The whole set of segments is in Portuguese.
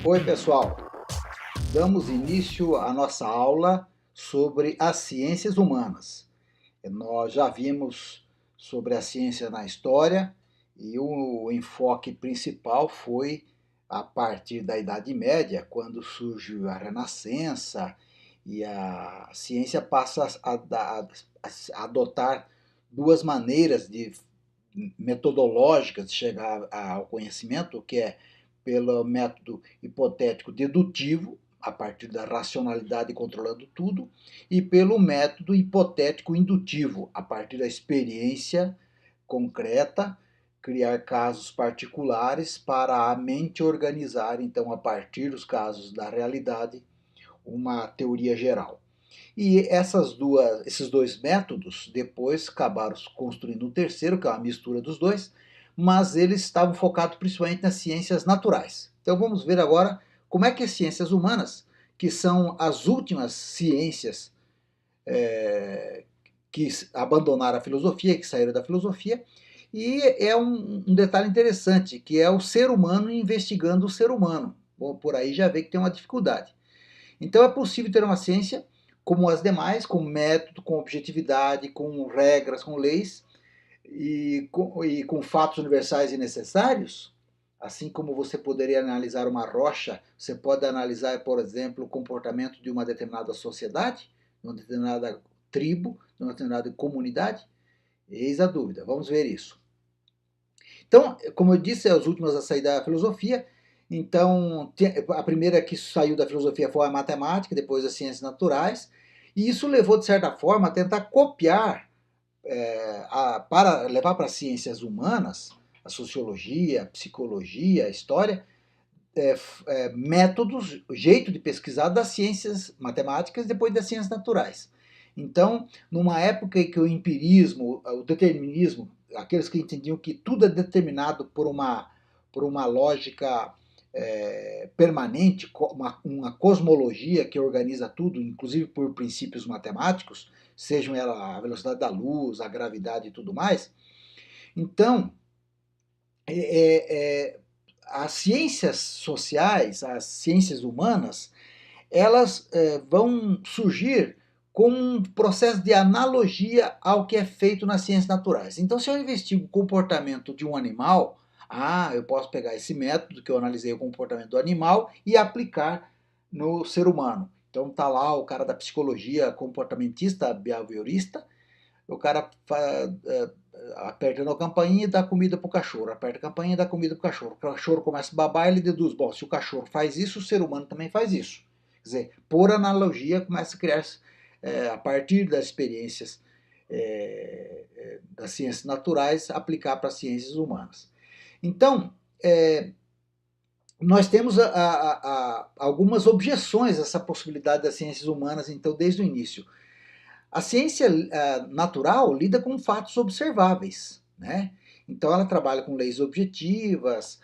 Oi, pessoal. Damos início à nossa aula sobre as ciências humanas. Nós já vimos sobre a ciência na história e o enfoque principal foi a partir da Idade Média, quando surge a Renascença e a ciência passa a adotar duas maneiras metodológicas de chegar ao conhecimento, que é pelo método hipotético dedutivo, a partir da racionalidade controlando tudo, e pelo método hipotético indutivo, a partir da experiência concreta, criar casos particulares para a mente organizar, então, a partir dos casos da realidade, uma teoria geral. E esses dois métodos depois acabaram construindo um terceiro, que é uma mistura dos dois, mas eles estavam focados principalmente nas ciências naturais. Então vamos ver agora como é que as ciências humanas, que são as últimas ciências que abandonaram a filosofia, que saíram da filosofia, e é um detalhe interessante, que é o ser humano investigando o ser humano. Bom, por aí já vê que tem uma dificuldade. Então é possível ter uma ciência como as demais, com método, com objetividade, com regras, com leis e com fatos universais e necessários. Assim como você poderia analisar uma rocha, você pode analisar, por exemplo, o comportamento de uma determinada sociedade, de uma determinada tribo, de uma determinada comunidade. Eis a dúvida, vamos ver isso. Então, como eu disse, é as últimas a sair da filosofia. Então, a primeira que saiu da filosofia foi a matemática, depois as ciências naturais, e isso levou, de certa forma, a tentar copiar, para levar para as ciências humanas, a sociologia, a psicologia, a história, métodos, jeito de pesquisar das ciências matemáticas depois das ciências naturais. Então, numa época em que o empirismo, o determinismo, aqueles que entendiam que tudo é determinado por uma lógica permanente, uma cosmologia que organiza tudo, inclusive por princípios matemáticos, sejam ela a velocidade da luz, a gravidade e tudo mais. Então, as ciências sociais, as ciências humanas, elas vão surgir como um processo de analogia ao que é feito nas ciências naturais. Então, se eu investigo o comportamento de um animal, eu posso pegar esse método que eu analisei o comportamento do animal e aplicar no ser humano. Então, está lá o cara da psicologia comportamentista, behaviorista, o cara aperta a campainha e dá comida para o cachorro, aperta a campainha e dá comida para o cachorro começa a babar e ele deduz, bom, se o cachorro faz isso, o ser humano também faz isso. Quer dizer, por analogia, começa a criar, a partir das experiências das ciências naturais, aplicar para as ciências humanas. Então, nós temos algumas objeções a essa possibilidade das ciências humanas, então, desde o início. A ciência natural lida com fatos observáveis, né? Então ela trabalha com leis objetivas,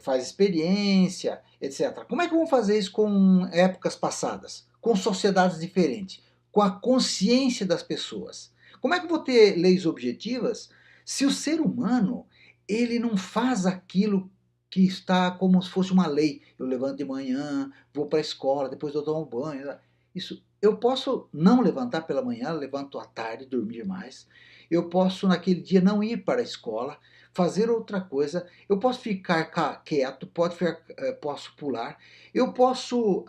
faz experiência, etc. Como é que vamos fazer isso com épocas passadas, com sociedades diferentes, com a consciência das pessoas? Como é que eu vou ter leis objetivas se o ser humano ele não faz aquilo que está como se fosse uma lei? Eu levanto de manhã, vou para a escola, depois eu tomo banho. Isso, eu posso não levantar pela manhã, levanto à tarde, dormir mais. Eu posso naquele dia não ir para a escola, fazer outra coisa. Eu posso ficar quieto, posso pular. Eu posso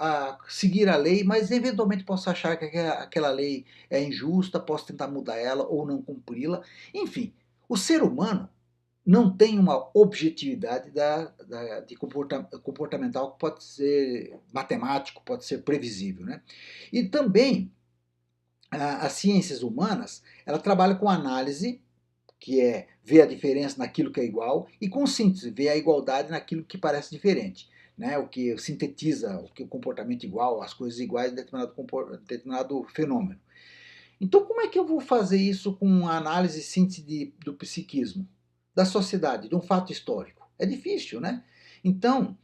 seguir a lei, mas eventualmente posso achar que aquela lei é injusta, posso tentar mudar ela ou não cumpri-la. Enfim, o ser humano não tem uma objetividade de comportamental que pode ser matemático, pode ser previsível, né? E também as ciências humanas, ela trabalha com análise, que é ver a diferença naquilo que é igual, e com síntese, ver a igualdade naquilo que parece diferente, né? O que sintetiza o comportamento igual, as coisas iguais em determinado fenômeno. Então, como é que eu vou fazer isso com a análise e síntese do psiquismo, da sociedade, de um fato histórico? É difícil, né? Então,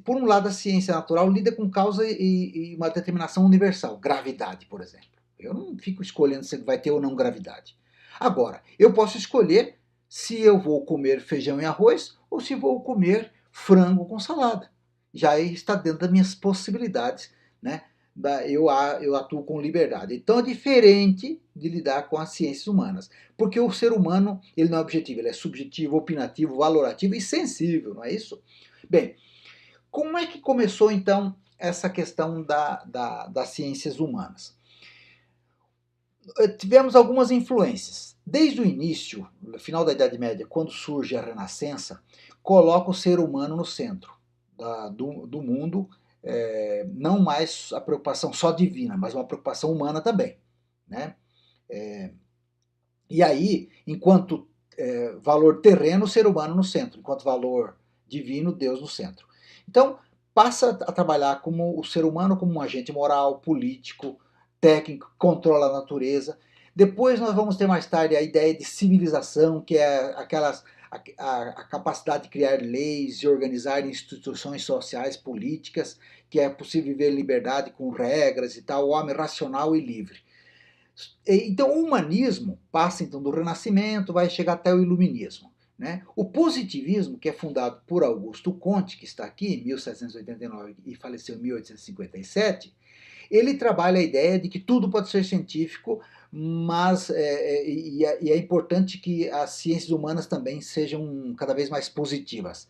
por um lado, a ciência natural lida com causa e uma determinação universal, gravidade, por exemplo. Eu não fico escolhendo se vai ter ou não gravidade. Agora, eu posso escolher se eu vou comer feijão e arroz ou se vou comer frango com salada. já está dentro das minhas possibilidades, né? Eu atuo com liberdade. Então é diferente de lidar com as ciências humanas, porque o ser humano ele não é objetivo, ele é subjetivo, opinativo, valorativo e sensível, não é isso? Bem, como é que começou então essa questão das ciências humanas? Tivemos algumas influências. Desde o início, no final da Idade Média, quando surge a Renascença, coloca o ser humano no centro do mundo, não mais a preocupação só divina, mas uma preocupação humana também. Né? E aí, enquanto valor terreno, o ser humano no centro, enquanto valor divino, Deus no centro. Então, passa a trabalhar como o ser humano como um agente moral, político, técnico, controla a natureza. Depois nós vamos ter mais tarde a ideia de civilização, que é a capacidade de criar leis e organizar instituições sociais, políticas, que é possível viver em liberdade com regras e tal, o homem racional e livre. Então o humanismo passa então do Renascimento, vai chegar até o Iluminismo. Né? O positivismo, que é fundado por Augusto Comte, que está aqui em 1789 e faleceu em 1857, ele trabalha a ideia de que tudo pode ser científico, mas é importante que as ciências humanas também sejam cada vez mais positivas,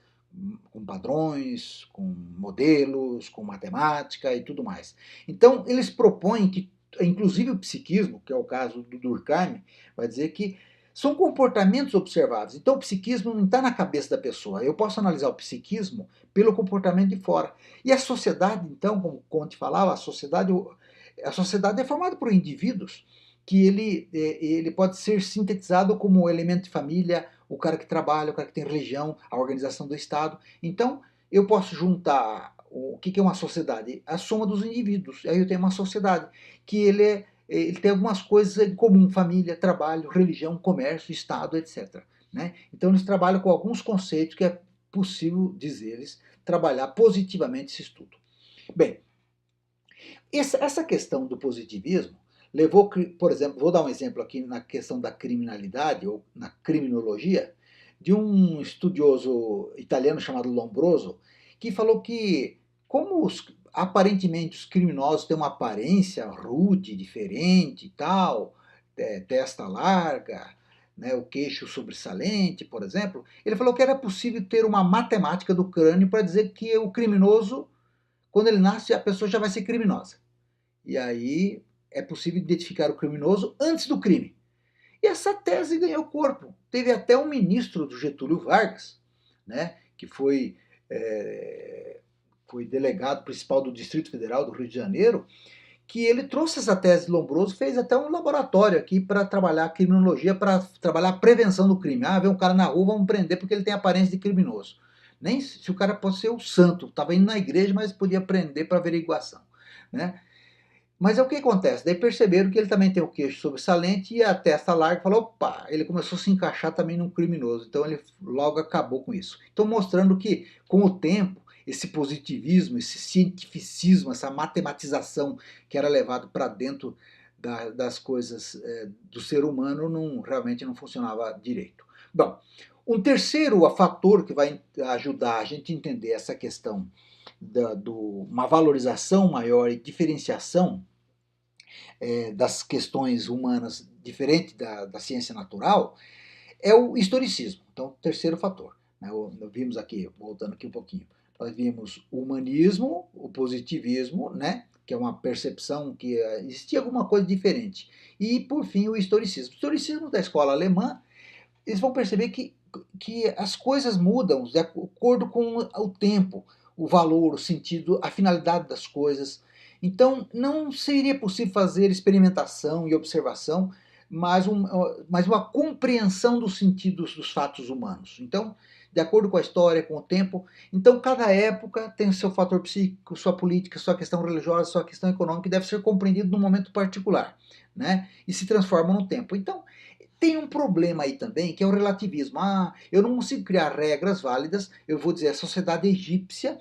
com padrões, com modelos, com matemática e tudo mais. Então, eles propõem que, inclusive o psiquismo, que é o caso do Durkheim, vai dizer que são comportamentos observáveis. Então, o psiquismo não está na cabeça da pessoa. Eu posso analisar o psiquismo pelo comportamento de fora. E a sociedade, então, como Comte falava, a sociedade é formada por indivíduos que ele pode ser sintetizado como o elemento de família, o cara que trabalha, o cara que tem religião, a organização do Estado. Então, eu posso juntar o que é uma sociedade? A soma dos indivíduos. Aí eu tenho uma sociedade que ele tem algumas coisas em comum: família, trabalho, religião, comércio, Estado, etc. Né? Então eles trabalham com alguns conceitos que é possível, diz eles, trabalhar positivamente esse estudo. Bem, essa questão do positivismo levou, por exemplo, vou dar um exemplo aqui na questão da criminalidade, ou na criminologia, de um estudioso italiano chamado Lombroso, que falou que, como aparentemente os criminosos têm uma aparência rude, diferente e tal, testa larga, né, o queixo sobressalente, por exemplo, ele falou que era possível ter uma matemática do crânio para dizer que o criminoso, quando ele nasce, a pessoa já vai ser criminosa. E aí é possível identificar o criminoso antes do crime. E essa tese ganhou corpo. Teve até um ministro do Getúlio Vargas, né, que foi delegado principal do Distrito Federal do Rio de Janeiro, que ele trouxe essa tese de Lombroso, fez até um laboratório aqui para trabalhar a criminologia, para trabalhar a prevenção do crime. Ah, vê um cara na rua, vamos prender porque ele tem aparência de criminoso. Nem se o cara pode ser o santo, estava indo na igreja, mas podia prender para averiguação. Né? Mas é o que acontece, daí perceberam que ele também tem o queixo sobressalente e a testa larga, falou, opa, ele começou a se encaixar também num criminoso, então ele logo acabou com isso. Então mostrando que, com o tempo, esse positivismo, esse cientificismo, essa matematização que era levado para dentro das coisas do ser humano realmente não funcionava direito. Bom, um terceiro fator que vai ajudar a gente a entender essa questão uma valorização maior e diferenciação das questões humanas diferente da ciência natural é o historicismo. Então, terceiro fator. Né? Nós vimos aqui, voltando aqui um pouquinho, nós vimos o humanismo, o positivismo, né? Que é uma percepção que existia alguma coisa diferente. E, por fim, o historicismo. O historicismo da escola alemã, eles vão perceber que as coisas mudam de acordo com o tempo, o valor, o sentido, a finalidade das coisas. Então, não seria possível fazer experimentação e observação, mas uma compreensão dos sentidos dos fatos humanos. Então, de acordo com a história, com o tempo, então cada época tem o seu fator psíquico, sua política, sua questão religiosa, sua questão econômica, que deve ser compreendido num momento particular, né? E se transforma no tempo. Então, tem um problema aí também, que é o relativismo. Ah, eu não consigo criar regras válidas. Eu vou dizer, a sociedade egípcia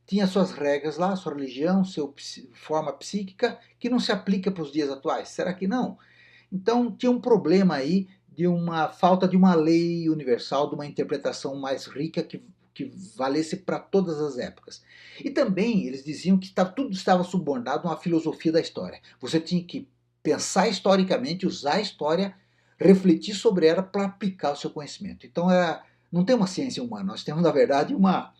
tinha suas regras lá, sua religião, sua forma psíquica, que não se aplica para os dias atuais. Será que não? Então, tinha um problema aí de uma falta de uma lei universal, de uma interpretação mais rica que valesse para todas as épocas. E também eles diziam que tudo estava subordinado a uma filosofia da história. Você tinha que pensar historicamente, usar a história, refletir sobre ela para aplicar o seu conhecimento. Então não tem uma ciência humana, nós temos, na verdade, uma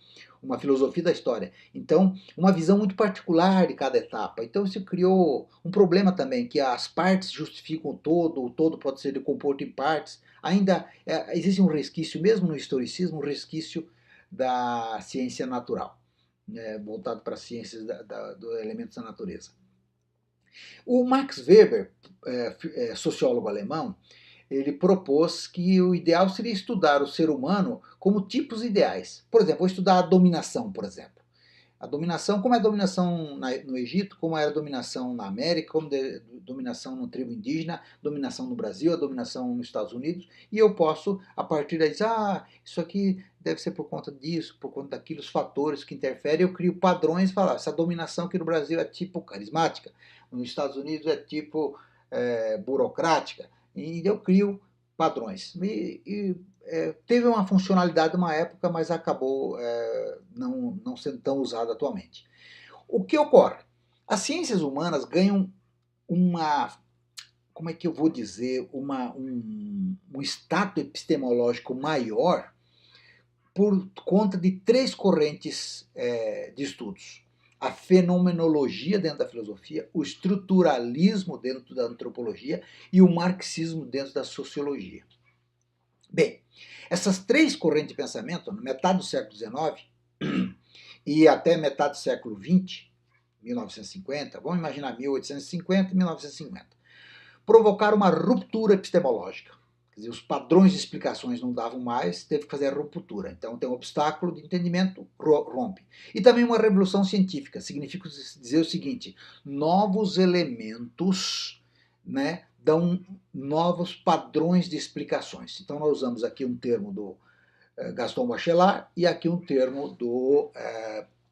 filosofia da história. Então, uma visão muito particular de cada etapa. Então, isso criou um problema também, que as partes justificam o todo pode ser decomposto em partes. Ainda existe um resquício, mesmo no historicismo, um resquício da ciência natural, né, voltado para as ciências dos elementos da natureza. O Max Weber, sociólogo alemão, ele propôs que o ideal seria estudar o ser humano como tipos ideais. Por exemplo, vou estudar a dominação, por exemplo. A dominação, como é a dominação no Egito, como era a dominação na América, como é a dominação no tribo indígena, dominação no Brasil, a dominação nos Estados Unidos, e eu posso, a partir daí, dizer, isso aqui deve ser por conta disso, por conta daquilo, os fatores que interferem, eu crio padrões e falar, essa dominação aqui no Brasil é tipo carismática, nos Estados Unidos é tipo burocrática, e eu crio padrões. Teve uma funcionalidade numa época, mas acabou não sendo tão usada atualmente. O que ocorre? As ciências humanas ganham como é que eu vou dizer, um status epistemológico maior por conta de três correntes de estudos. A fenomenologia dentro da filosofia, o estruturalismo dentro da antropologia e o marxismo dentro da sociologia. Bem, essas três correntes de pensamento, na metade do século XIX e até metade do século XX, 1950, vamos imaginar 1850 e 1950, provocaram uma ruptura epistemológica. Quer dizer, os padrões de explicações não davam mais, teve que fazer a ruptura. Então tem um obstáculo de entendimento, rompe. E também uma revolução científica, significa dizer o seguinte, novos elementos, né, dão novos padrões de explicações. Então nós usamos aqui um termo do Gaston Bachelard e aqui um termo do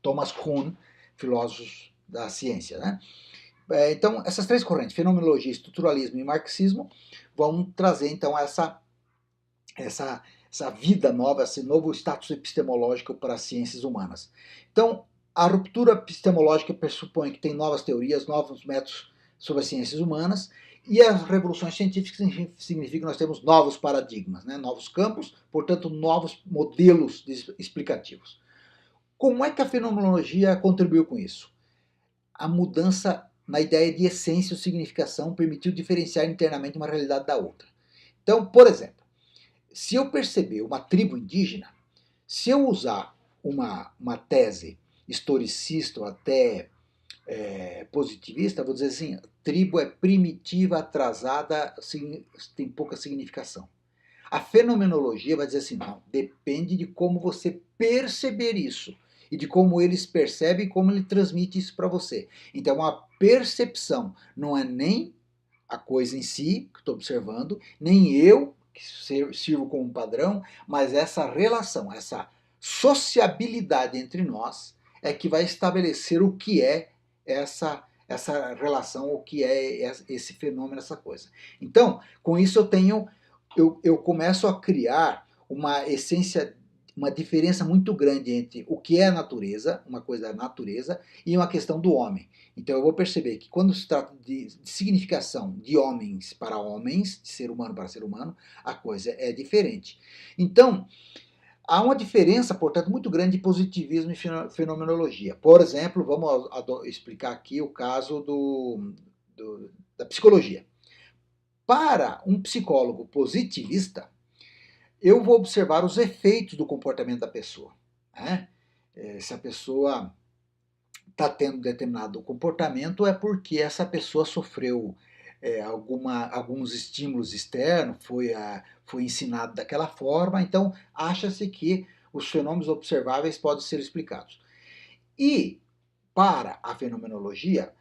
Thomas Kuhn, filósofo da ciência, né? Então, essas três correntes, fenomenologia, estruturalismo e marxismo, vão trazer, então, essa vida nova, esse novo status epistemológico para as ciências humanas. Então, a ruptura epistemológica pressupõe que tem novas teorias, novos métodos sobre as ciências humanas, e as revoluções científicas significam que nós temos novos paradigmas, né? Novos campos, portanto, novos modelos explicativos. Como é que a fenomenologia contribuiu com isso? A mudança na ideia de essência ou significação permitiu diferenciar internamente uma realidade da outra. Então, por exemplo, se eu perceber uma tribo indígena, se eu usar uma tese historicista ou até positivista, vou dizer assim, tribo é primitiva, atrasada, tem pouca significação. A fenomenologia vai dizer assim, não, depende de como você perceber isso e de como eles percebem e como ele transmite isso para você. Então, a percepção não é nem a coisa em si, que estou observando, nem eu, que sirvo como padrão, mas essa relação, essa sociabilidade entre nós é que vai estabelecer o que é essa relação, o que é esse fenômeno, essa coisa. Então, com isso eu começo a criar uma essência, uma diferença muito grande entre o que é a natureza, uma coisa da natureza, e uma questão do homem. Então eu vou perceber que quando se trata de significação de homens para homens, de ser humano para ser humano, a coisa é diferente. Então, há uma diferença, portanto, muito grande de positivismo e fenomenologia. Por exemplo, vamos explicar aqui o caso da psicologia. Para um psicólogo positivista, eu vou observar os efeitos do comportamento da pessoa, né? Se a pessoa está tendo determinado comportamento, é porque essa pessoa sofreu alguns estímulos externos, foi ensinado daquela forma, então acha-se que os fenômenos observáveis podem ser explicados. E, para a fenomenologia,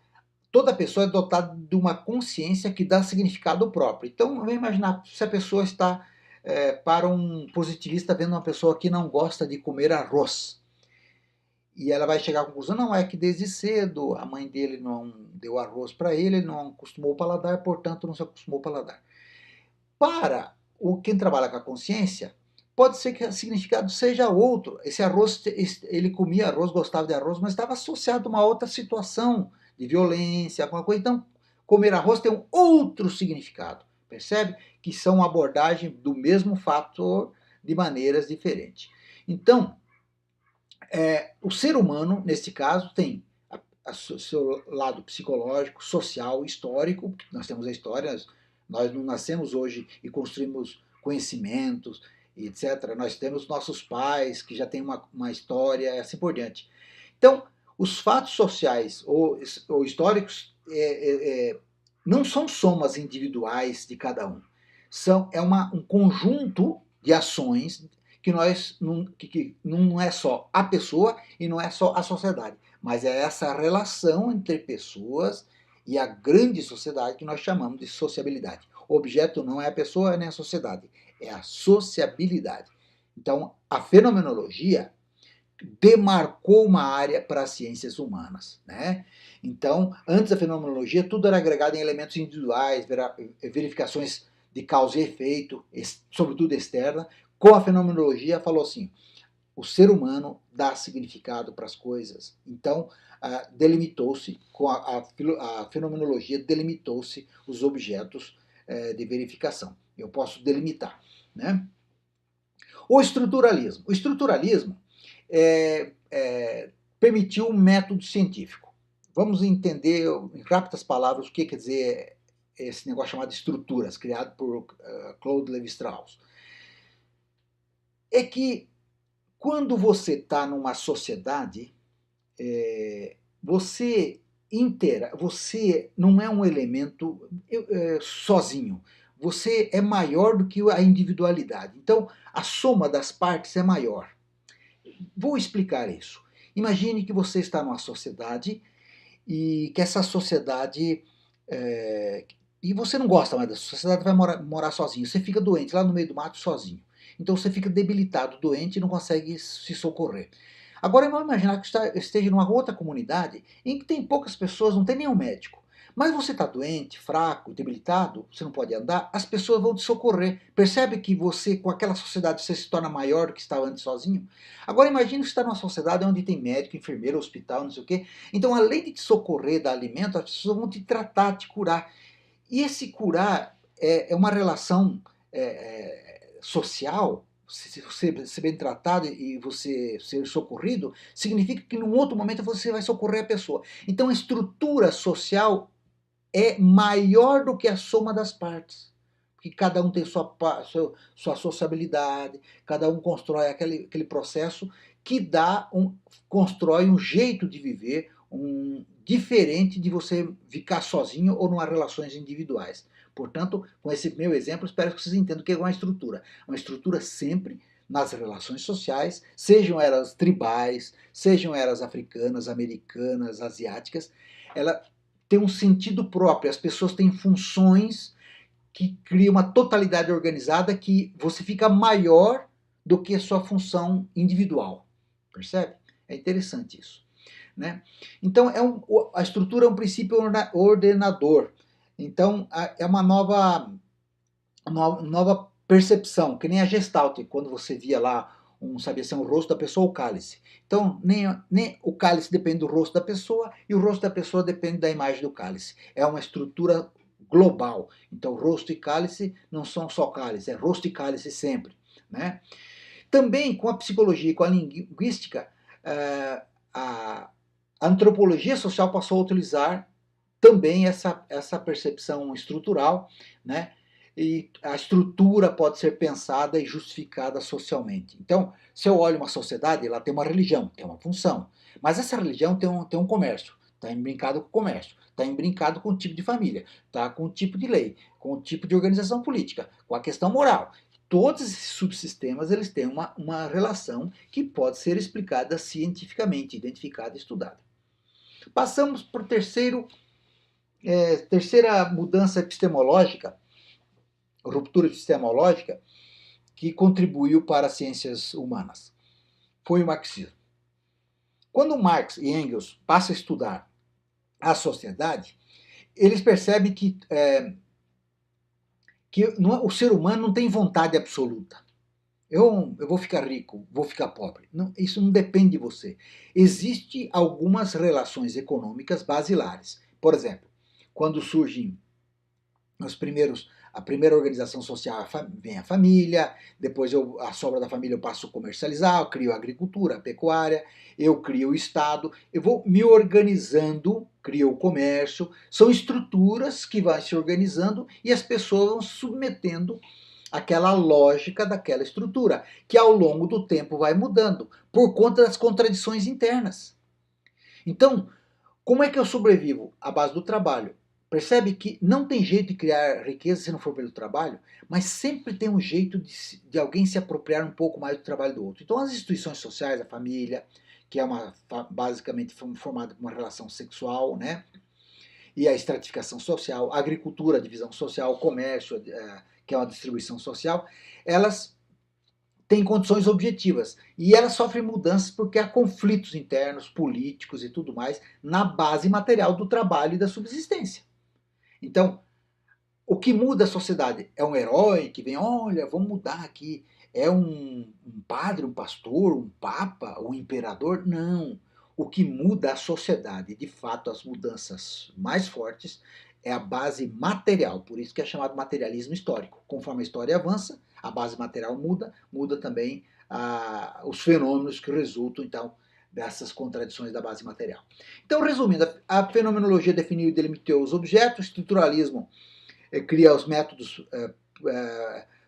toda pessoa é dotada de uma consciência que dá significado próprio. Então, vamos imaginar se a pessoa está, para um positivista, vendo uma pessoa que não gosta de comer arroz. E ela vai chegar à conclusão, não, é que desde cedo a mãe dele não deu arroz para ele não acostumou o paladar, portanto não se acostumou o paladar. Para quem trabalha com a consciência, pode ser que o significado seja outro. Esse arroz, ele comia arroz, gostava de arroz, mas estava associado a uma outra situação de violência, alguma coisa. Então, comer arroz tem um outro significado, percebe? Que são abordagem do mesmo fator de maneiras diferentes. Então, o ser humano, neste caso, tem o seu lado psicológico, social, histórico, nós temos a história, nós não nascemos hoje e construímos conhecimentos, etc. Nós temos nossos pais, que já têm uma história, e assim por diante. Então, os fatos sociais ou históricos não são somas individuais de cada um. É um conjunto de ações que não é só a pessoa e não é só a sociedade, mas é essa relação entre pessoas e a grande sociedade que nós chamamos de sociabilidade. O objeto não é a pessoa nem a sociedade, é a sociabilidade. Então, a fenomenologia demarcou uma área para as ciências humanas, né? Então, antes da fenomenologia, tudo era agregado em elementos individuais, verificações de causa e efeito, sobretudo externa. Com a fenomenologia, falou assim, o ser humano dá significado para as coisas. Então, delimitou-se, com a fenomenologia, delimitou-se os objetos de verificação. Eu posso delimitar, né? O estruturalismo. O estruturalismo permitiu um método científico. Vamos entender, em rápidas palavras, o que quer dizer esse negócio chamado de estruturas, criado por Claude Lévi-Strauss. É que quando você está numa sociedade, você não é um elemento sozinho. Você é maior do que a individualidade. Então, a soma das partes é maior. Vou explicar isso. Imagine que você está numa sociedade e que essa sociedade... e você não gosta mais dessa sociedade, vai morar sozinho. Você fica doente lá no meio do mato sozinho. Então você fica debilitado, doente e não consegue se socorrer. Agora vamos imaginar que esteja numa outra comunidade em que tem poucas pessoas, não tem nenhum médico. Mas você está doente, fraco, debilitado, você não pode andar, as pessoas vão te socorrer. Percebe que você, com aquela sociedade, você se torna maior do que estava antes sozinho? Agora imagine que você está numa sociedade onde tem médico, enfermeiro, hospital, não sei o quê. Então, além de te socorrer, dar alimento, as pessoas vão te tratar, te curar. E esse curar é uma relação social. Se você ser bem tratado e você ser socorrido, significa que num outro momento você vai socorrer a pessoa. Então a estrutura social é maior do que a soma das partes. Porque cada um tem sua sociabilidade, cada um constrói aquele processo que constrói um jeito de viver diferente de você ficar sozinho ou numa relações individuais. Portanto, com esse meu exemplo, espero que vocês entendam o que é uma estrutura. Uma estrutura sempre nas relações sociais, sejam elas tribais, sejam elas africanas, americanas, asiáticas, ela tem um sentido próprio. As pessoas têm funções que criam uma totalidade organizada que você fica maior do que a sua função individual. Percebe? É interessante isso, né? Então, a estrutura é um princípio ordenador. Então, é uma nova percepção, que nem a Gestalt, quando você via lá sabia ser o rosto da pessoa ou o cálice. Então, nem o cálice depende do rosto da pessoa e o rosto da pessoa depende da imagem do cálice. É uma estrutura global. Então, rosto e cálice não são só cálice, é rosto e cálice sempre, né? Também, com a psicologia e com a linguística, a antropologia social passou a utilizar também essa percepção estrutural, né? E a estrutura pode ser pensada e justificada socialmente. Então, se eu olho uma sociedade, ela tem uma religião, tem uma função, mas essa religião tem um comércio, está imbrincado com o comércio, está imbrincado com o tipo de família, está com o tipo de lei, com o tipo de organização política, com a questão moral. Todos esses subsistemas eles têm uma relação que pode ser explicada cientificamente, identificada e estudada. Passamos para o terceira mudança epistemológica, ruptura epistemológica, que contribuiu para as ciências humanas. Foi o marxismo. Quando Marx e Engels passam a estudar a sociedade, eles percebem que o ser humano não tem vontade absoluta. eu vou ficar rico, vou ficar pobre. Não, isso não depende de você. Existem algumas relações econômicas basilares. Por exemplo, quando surgem a primeira organização social vem a família, depois a sobra da família eu passo a comercializar, eu crio a agricultura, a pecuária, eu crio o Estado, eu vou me organizando, crio o comércio, são estruturas que vão se organizando e as pessoas vão submetendo aquela lógica daquela estrutura, que ao longo do tempo vai mudando, por conta das contradições internas. Então, como é que eu sobrevivo? À base do trabalho. Percebe que não tem jeito de criar riqueza se não for pelo trabalho, mas sempre tem um jeito de alguém se apropriar um pouco mais do trabalho do outro. Então as instituições sociais, a família, que é basicamente formada por uma relação sexual, né? E a estratificação social, a agricultura, a divisão social, o comércio, que é uma distribuição social, elas têm condições objetivas. E elas sofrem mudanças porque há conflitos internos, políticos e tudo mais, na base material do trabalho e da subsistência. Então, o que muda a sociedade é um herói que vem, olha, vamos mudar aqui. É um padre, um pastor, um papa, um imperador? Não. O que muda a sociedade, de fato, as mudanças mais fortes, é a base material. Por isso que é chamado materialismo histórico. Conforme a história avança, a base material muda, muda também os fenômenos que resultam, então, dessas contradições da base material. Então, resumindo, a fenomenologia definiu e delimitou os objetos, o estruturalismo cria os métodos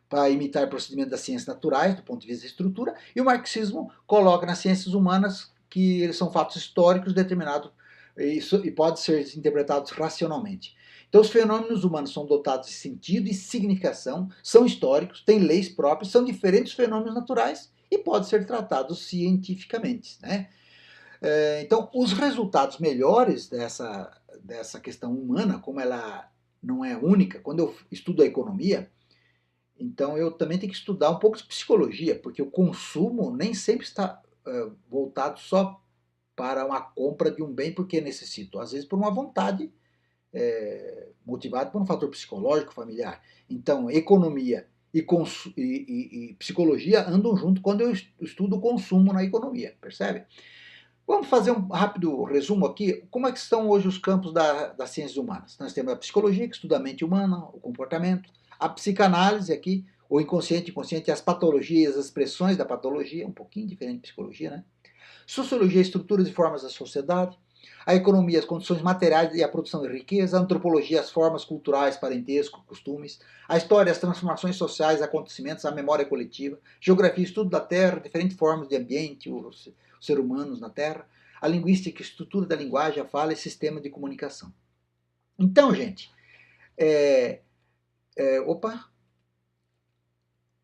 para imitar procedimentos das ciências naturais, do ponto de vista da estrutura, e o marxismo coloca nas ciências humanas que eles são fatos históricos determinados e podem ser interpretados racionalmente. Então, os fenômenos humanos são dotados de sentido e significação, são históricos, têm leis próprias, são diferentes dos fenômenos naturais e podem ser tratados cientificamente, né? Então, os resultados melhores dessa questão humana, como ela não é única, quando eu estudo a economia, então eu também tenho que estudar um pouco de psicologia, porque o consumo nem sempre está voltado só para uma compra de um bem porque necessito, às vezes por uma vontade motivada por um fator psicológico, familiar. Então, economia e psicologia andam junto quando eu estudo o consumo na economia, percebe? Vamos fazer um rápido resumo aqui. Como é que estão hoje os campos das ciências humanas? Nós temos a psicologia, que estuda a mente humana, o comportamento, a psicanálise aqui, o inconsciente, inconsciente, as patologias, as expressões da patologia, um pouquinho diferente de psicologia, né? Sociologia, estruturas e formas da sociedade. A economia, as condições materiais e a produção de riqueza. A antropologia, as formas culturais, parentesco, costumes. A história, as transformações sociais, acontecimentos, a memória coletiva. Geografia, estudo da Terra, diferentes formas de ambiente, os seres humanos na Terra. A linguística, estrutura da linguagem, a fala e sistema de comunicação. Então, gente, opa,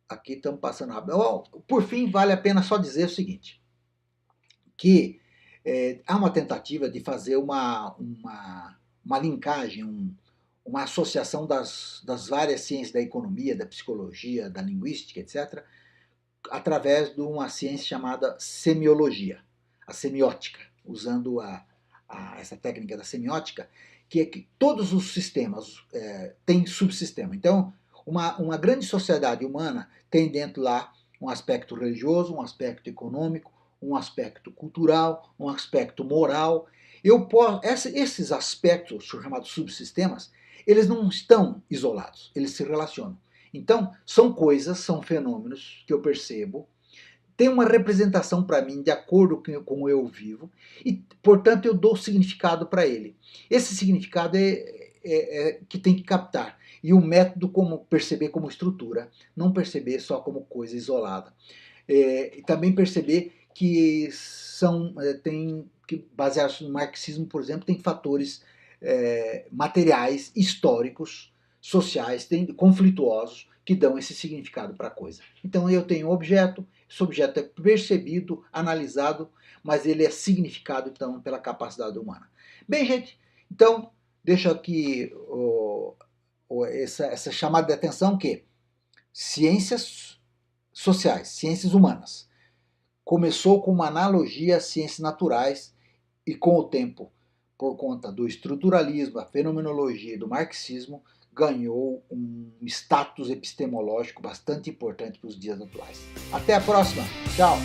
aqui estamos passando rápido. Por fim, vale a pena só dizer o seguinte, que há uma tentativa de fazer uma linkagem, uma associação das várias ciências da economia, da psicologia, da linguística, etc., através de uma ciência chamada semiologia, a semiótica, usando essa técnica da semiótica, que é que todos os sistemas têm subsistema. Então, uma grande sociedade humana tem dentro lá um aspecto religioso, um aspecto econômico, um aspecto cultural, um aspecto moral. Esses aspectos, chamados subsistemas, eles não estão isolados, eles se relacionam. Então, são coisas, são fenômenos que eu percebo, tem uma representação para mim de acordo com como eu vivo e, portanto, eu dou significado para ele. Esse significado é que tem que captar. E o método como perceber como estrutura, não perceber só como coisa isolada. E também perceber que baseados no marxismo, por exemplo, tem fatores materiais, históricos, sociais, conflituosos, que dão esse significado para a coisa. Então eu tenho um objeto, esse objeto é percebido, analisado, mas ele é significado então pela capacidade humana. Bem, gente, então deixo aqui essa chamada de atenção que ciências sociais, ciências humanas, começou com uma analogia às ciências naturais e com o tempo, por conta do estruturalismo, da fenomenologia e do marxismo, ganhou um status epistemológico bastante importante para os dias atuais. Até a próxima. Tchau!